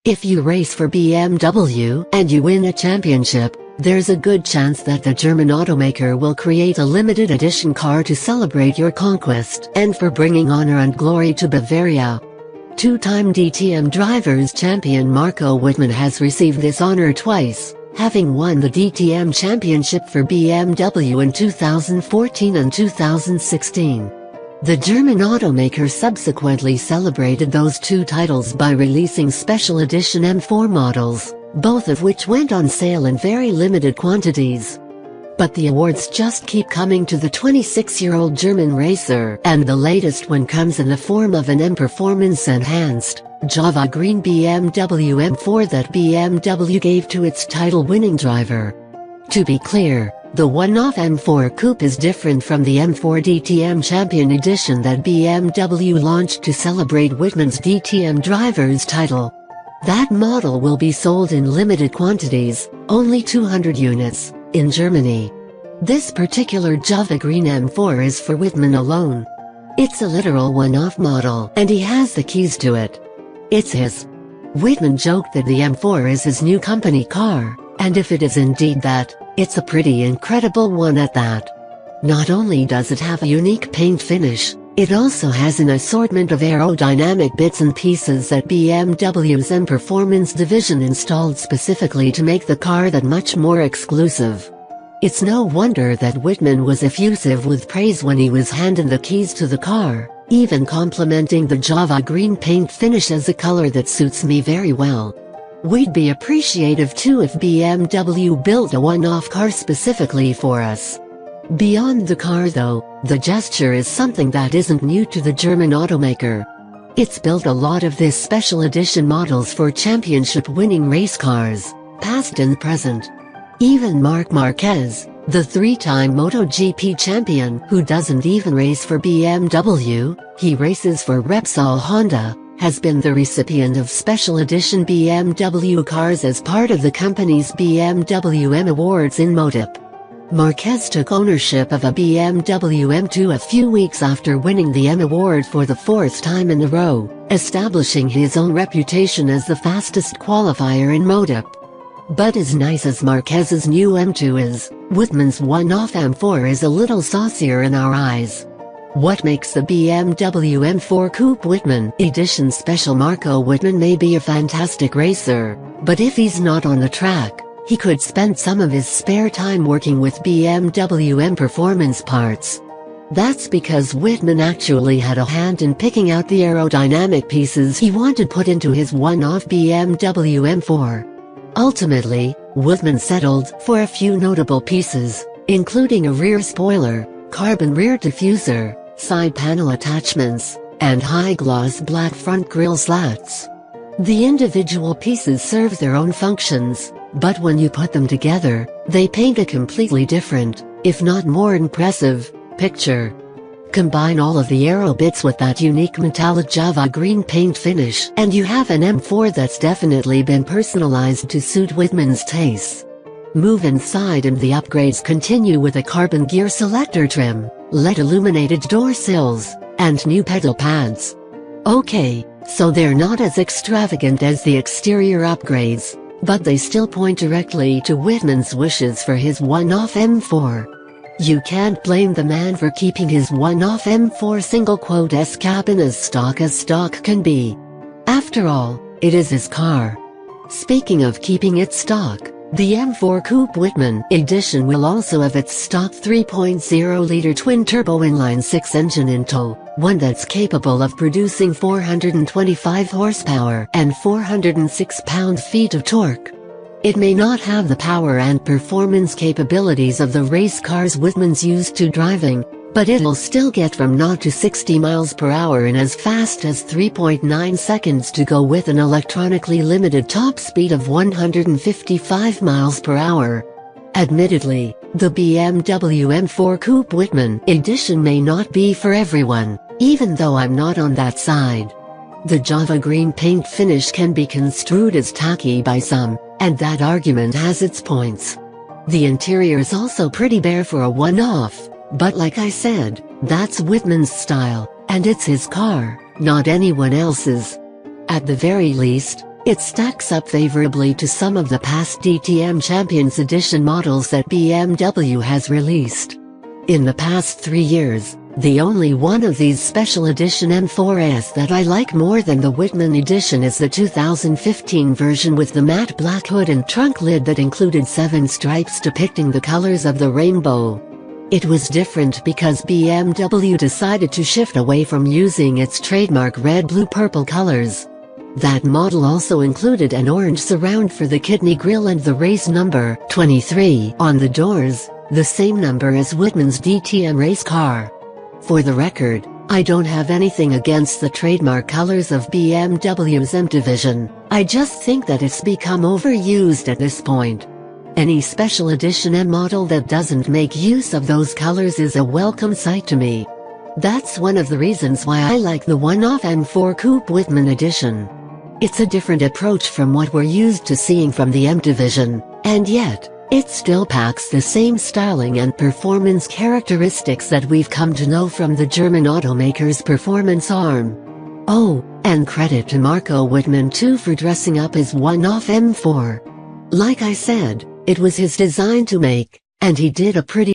If you race for BMW and you win a championship, there's a good chance that the German automaker will create a limited edition car to celebrate your conquest and for bringing honor and glory to Bavaria. Two-time DTM Drivers' Champion Marco Wittmann has received this honor twice, having won the DTM Championship for BMW in 2014 and 2016. The German automaker subsequently celebrated those two titles by releasing special edition M4 models, both of which went on sale in very limited quantities. But the awards just keep coming to the 26-year-old German racer, and the latest one comes in the form of an M performance-enhanced, Java green BMW M4 that BMW gave to its title-winning driver. To be clear, the one-off M4 Coupe is different from the M4 DTM Champion Edition that BMW launched to celebrate Wittmann's DTM driver's title. That model will be sold in limited quantities, only 200 units, in Germany. This particular Java Green M4 is for Wittmann alone. It's a literal one-off model, and he has the keys to it. It's his. Wittmann joked that the M4 is his new company car, and if it is indeed that, it's a pretty incredible one at that. Not only does it have a unique paint finish, it also has an assortment of aerodynamic bits and pieces that BMW's M Performance division installed specifically to make the car that much more exclusive. It's no wonder that Wittmann was effusive with praise when he was handed the keys to the car, even complimenting the Java green paint finish as a color that suits me very well. We'd be appreciative too if BMW built a one-off car specifically for us. Beyond the car though, the gesture is something that isn't new to the German automaker. It's built a lot of this special edition models for championship-winning race cars, past and present. Even Marc Marquez, the three-time MotoGP champion who doesn't even race for BMW, he races for Repsol Honda, has been the recipient of special edition BMW cars as part of the company's BMW M Awards in Motive. Marquez took ownership of a BMW M2 a few weeks after winning the M Award for the fourth time in a row, establishing his own reputation as the fastest qualifier in Motive. But as nice as Marquez's new M2 is, Wittmann's one-off M4 is a little saucier in our eyes. What makes the BMW M4 Coupe Wittmann Edition special? Marco Wittmann may be a fantastic racer, but if he's not on the track, he could spend some of his spare time working with BMW M Performance parts. That's because Wittmann actually had a hand in picking out the aerodynamic pieces he wanted put into his one-off BMW M4. Ultimately, Wittmann settled for a few notable pieces, including a rear spoiler, carbon rear diffuser, side panel attachments, and high-gloss black front grille slats. The individual pieces serve their own functions, but when you put them together, they paint a completely different, if not more impressive, picture. Combine all of the aero bits with that unique metallic Java green paint finish, and you have an M4 that's definitely been personalized to suit Wittmann's tastes. Move inside and the upgrades continue with a carbon gear selector trim, LED illuminated door sills, and new pedal pads. Okay, so they're not as extravagant as the exterior upgrades, but they still point directly to Wittmann's wishes for his one-off M4. You can't blame the man for keeping his one-off M4 single-quote-S cabin as stock can be. After all, it is his car. Speaking of keeping it stock, the M4 Coupe Wittmann Edition will also have its stock 3.0-liter twin-turbo inline-six engine in tow, one that's capable of producing 425 horsepower and 406 pound-feet of torque. It may not have the power and performance capabilities of the race cars Wittmann's used to driving, but it'll still get from 0 to 60 miles per hour in as fast as 3.9 seconds to go with an electronically limited top speed of 155 miles per hour. Admittedly, the BMW M4 Coupe Wittmann Edition may not be for everyone, even though I'm not on that side. The Java green paint finish can be construed as tacky by some, and that argument has its points. The interior is also pretty bare for a one-off, but like I said, that's Wittmann's style, and it's his car, not anyone else's. At the very least, it stacks up favorably to some of the past DTM Champions Edition models that BMW has released. In the past 3 years, the only one of these special edition M4s that I like more than the Wittmann edition is the 2015 version with the matte black hood and trunk lid that included 7 stripes depicting the colors of the rainbow. It was different because BMW decided to shift away from using its trademark red-blue-purple colors. That model also included an orange surround for the kidney grille and the race number 23 on the doors, the same number as Wittmann's DTM race car. For the record, I don't have anything against the trademark colors of BMW's M division, I just think that it's become overused at this point. Any special edition M model that doesn't make use of those colors is a welcome sight to me. That's one of the reasons why I like the one-off M4 Coupe Wittmann edition. It's a different approach from what we're used to seeing from the M division, and yet, it still packs the same styling and performance characteristics that we've come to know from the German automaker's performance arm. Oh, and credit to Marco Wittmann too for dressing up his one-off M4. Like I said, it was his design to make, and he did a pretty